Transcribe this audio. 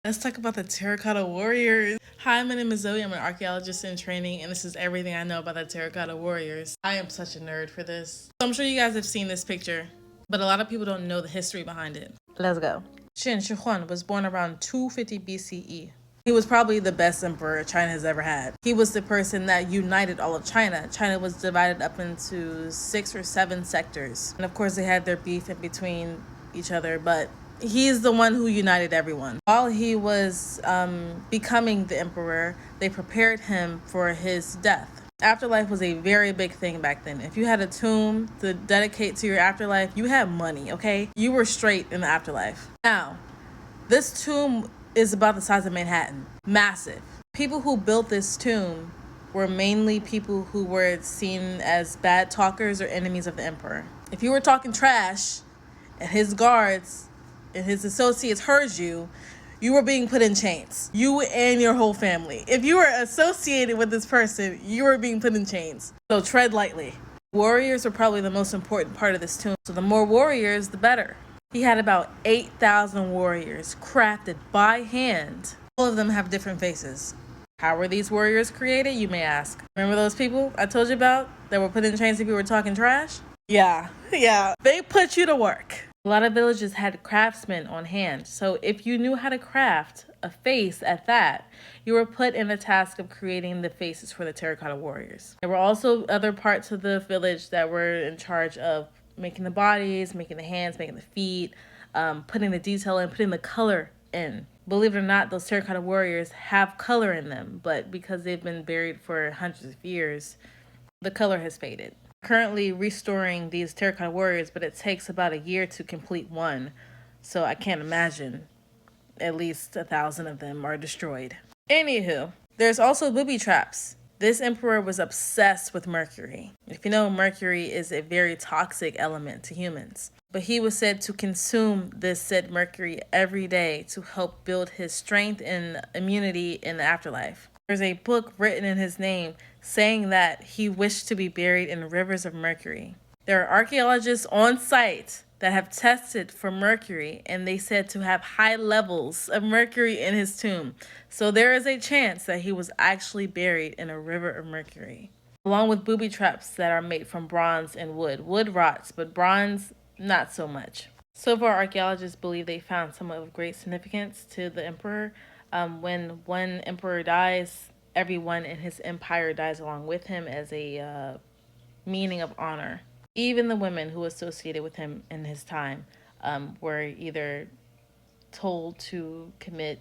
Let's talk about the Terracotta Warriors. Hi, my name is Zoe. I'm an archaeologist in training, and this is everything I know about the Terracotta Warriors. I am such a nerd for this. So I'm sure you guys have seen this picture, but a lot of people don't know the history behind it. Let's go. Qin Shi Huang was born around 250 BCE. He was probably the best emperor China has ever had. He was the person that united all of China. China was divided up into 6 or 7 sectors. And of course, they had their beef in between each other, but he's the one who united everyone. While he was becoming the emperor, they prepared him for his death. Afterlife was a very big thing back then. If you had a tomb to dedicate to your afterlife, you had money, okay? You were straight in the afterlife. Now, this tomb is about the size of Manhattan. Massive. People who built this tomb were mainly people who were seen as bad talkers or enemies of the emperor. If you were talking trash and his guards and his associates heard you, you were being put in chains. You and your whole family. If you were associated with this person, you were being put in chains. So tread lightly. Warriors were probably the most important part of this tomb. So the more warriors, the better. He had about 8,000 warriors crafted by hand. All of them have different faces. How were these warriors created, you may ask? Remember those people I told you about that were put in chains if you were talking trash? Yeah. They put you to work. A lot of villages had craftsmen on hand, so if you knew how to craft a face at that, you were put in the task of creating the faces for the Terracotta Warriors. There were also other parts of the village that were in charge of making the bodies, making the hands, making the feet, putting the detail in, putting the color in. Believe it or not, those Terracotta Warriors have color in them, but because they've been buried for hundreds of years, the color has faded. Currently restoring these Terracotta Warriors, but it takes about a year to complete one. So I can't imagine at least 1,000 of them are destroyed. Anywho, there's also booby traps. This emperor was obsessed with mercury. If you know, mercury is a very toxic element to humans. But he was said to consume this said mercury every day to help build his strength and immunity in the afterlife. There's a book written in his name saying that he wished to be buried in rivers of mercury. There are archaeologists on site that have tested for mercury, and they said to have high levels of mercury in his tomb. So there is a chance that he was actually buried in a river of mercury. Along with booby traps that are made from bronze and wood. Wood rots, but bronze, not so much. So far, archaeologists believe they found some of great significance to the emperor. When one emperor dies, everyone in his empire dies along with him as a meaning of honor. Even the women who associated with him in his time were either told to commit